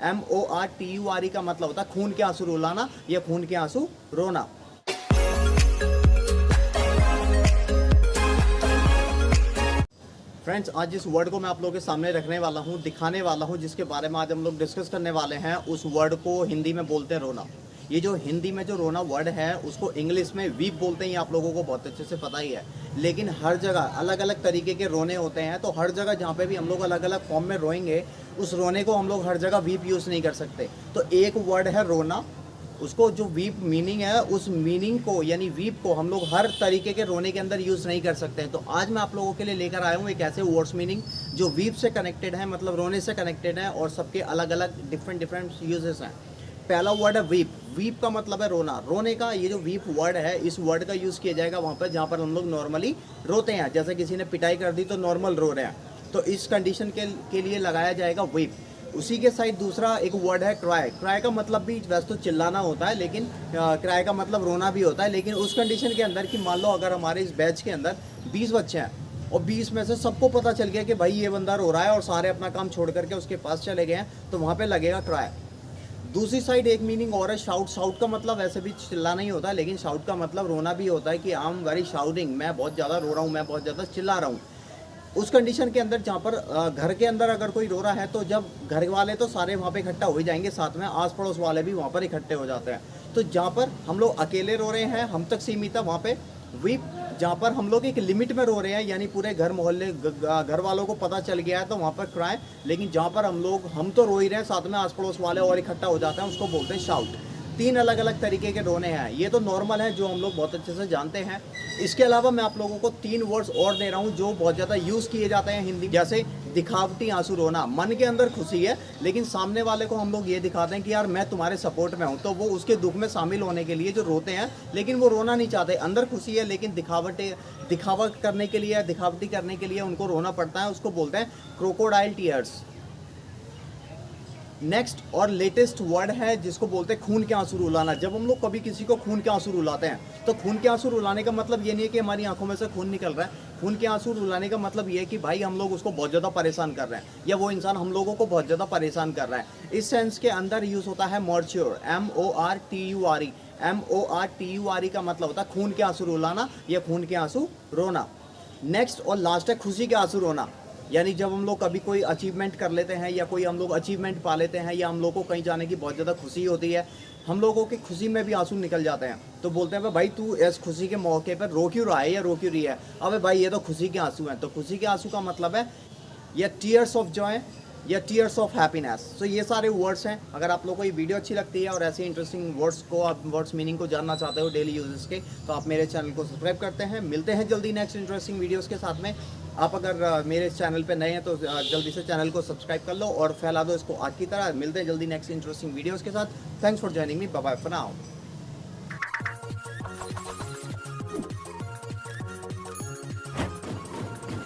MORTURE का मतलब होता है खून के आंसू रुलाना या खून के आंसू रोना। फ्रेंड्स, आज जिस वर्ड को मैं आप लोगों के सामने रखने वाला हूँ, दिखाने वाला हूँ, जिसके बारे में आज हम लोग डिस्कस करने वाले हैं, उस वर्ड को हिंदी में बोलते हैं रोना। ये जो हिंदी में जो रोना वर्ड है उसको इंग्लिश में वीप बोलते हैं, ये आप लोगों को बहुत अच्छे से पता ही है। लेकिन हर जगह अलग अलग तरीके के रोने होते हैं, तो हर जगह जहाँ पे भी हम लोग अलग अलग फॉर्म में रोएंगे, उस रोने को हम लोग हर जगह वीप यूज़ नहीं कर सकते। तो एक वर्ड है रोना, उसको जो वीप मीनिंग है, उस मीनिंग को यानी वीप को हम लोग हर तरीके के रोने के अंदर यूज़ नहीं कर सकते हैं। तो आज मैं आप लोगों के लिए लेकर आया हूँ एक ऐसे वर्ड्स मीनिंग जो वीप से कनेक्टेड है, मतलब रोने से कनेक्टेड है, और सबके अलग अलग डिफरेंट यूजेस हैं। पहला वर्ड है वीप। वीप का मतलब है रोना। रोने का ये जो वीप वर्ड है, इस वर्ड का यूज़ किया जाएगा वहाँ पर जहाँ पर हम लोग नॉर्मली रोते हैं। जैसे किसी ने पिटाई कर दी तो नॉर्मल रो रहे हैं, तो इस कंडीशन के लिए लगाया जाएगा वीप। उसी के साइड दूसरा एक वर्ड है क्राई। क्राई का मतलब भी वैसे तो चिल्लाना होता है, लेकिन क्राई का मतलब रोना भी होता है। लेकिन उस कंडीशन के अंदर कि मान लो अगर हमारे इस बैच के अंदर 20 बच्चे हैं और 20 में से सबको पता चल गया कि भाई ये बंदा रो रहा है और सारे अपना काम छोड़ करके उसके पास चले गए हैं, तो वहाँ पे लगेगा क्राई। दूसरी साइड एक मीनिंग और है शाउट। शाउट का मतलब वैसे भी चिल्लाना ही होता है, लेकिन शाउट का मतलब रोना भी होता है कि आई एम वेरी शाउटिंग, मैं बहुत ज़्यादा रो रहा हूँ, मैं बहुत ज़्यादा चिल्ला रहा हूँ। उस कंडीशन के अंदर जहाँ पर घर के अंदर अगर कोई रो रहा है, तो जब घर वाले तो सारे वहाँ पे इकट्ठा हो ही जाएंगे, साथ में आस पड़ोस वाले भी वहाँ पर इकट्ठे हो जाते हैं। तो जहाँ पर हम लोग अकेले रो रहे हैं, हम तक सीमित है, वहाँ पे वीप। जहाँ पर हम लोग एक लिमिट में रो रहे हैं, यानी पूरे घर मोहल्ले घर वालों को पता चल गया है, तो वहाँ पर क्राई। लेकिन जहाँ पर हम तो रो ही रहे हैं, साथ में आस पड़ोस वाले और इकट्ठा हो जाते हैं, उसको बोलते हैं शाउट। तीन अलग अलग तरीके के रोने हैं। ये तो नॉर्मल है, जो हम लोग बहुत अच्छे से जानते हैं। इसके अलावा मैं आप लोगों को 3 वर्ड्स और दे रहा हूँ जो बहुत ज़्यादा यूज़ किए जाते हैं हिंदी। जैसे दिखावटी आंसू रोना। मन के अंदर खुशी है, लेकिन सामने वाले को हम लोग ये दिखाते हैं कि यार मैं तुम्हारे सपोर्ट में हूँ, तो वो उसके दुख में शामिल होने के लिए जो रोते हैं, लेकिन वो रोना नहीं चाहते। अंदर खुशी है, लेकिन दिखावा करने के लिए, दिखावटी करने के लिए उनको रोना पड़ता है। उसको बोलते हैं क्रोकोडाइल टीयर्स। नेक्स्ट और लेटेस्ट वर्ड है जिसको बोलते हैं खून के आंसू रुलाना। जब हम लोग कभी किसी को खून के आंसू रुलाते हैं, तो खून के आंसू रुलाने का मतलब ये नहीं है कि हमारी आंखों में से खून निकल रहा है। खून के आंसू रुलाने का मतलब ये है कि भाई हम लोग उसको बहुत ज़्यादा परेशान कर रहे हैं, या वो इंसान हम लोगों को बहुत ज़्यादा परेशान कर रहा है। इस सेंस के अंदर यूज़ होता है मॉर्च्योर, MORTURE। MORTURE का मतलब होता है खून के आंसू रुलाना या खून के आंसू रोना। नेक्स्ट और लास्ट है खुशी के आंसू रोना। यानी जब हम लोग कभी कोई अचीवमेंट कर लेते हैं, या कोई हम लोग अचीवमेंट पा लेते हैं, या हम लोग को कहीं जाने की बहुत ज़्यादा खुशी होती है, हम लोगों की खुशी में भी आंसू निकल जाते हैं, तो बोलते हैं भाई तू इस खुशी के मौके पर रो क्यों रहा है या रो क्यों रही है। अबे भाई ये तो खुशी के आंसू हैं। तो खुशी के आंसू का मतलब है या टीयर्स ऑफ जॉय या टीयर्स ऑफ हैप्पीनेस। सो ये सारे वर्ड्स हैं। अगर आप लोगों को ये वीडियो अच्छी लगती है और ऐसे इंटरेस्टिंग वर्ड्स को, आप वर्ड्स मीनिंग को जानना चाहते हो डेली यूजेस के, तो आप मेरे चैनल को सब्सक्राइब करते हैं। मिलते हैं जल्दी नेक्स्ट इंटरेस्टिंग वीडियोस के साथ में। आप अगर मेरे चैनल पे नए हैं तो जल्दी से चैनल को सब्सक्राइब कर लो और फैला दो इसको आग की तरह। मिलते हैं जल्दी नेक्स्ट इंटरेस्टिंग वीडियोस के साथ। Thanks for joining me, bye bye for now.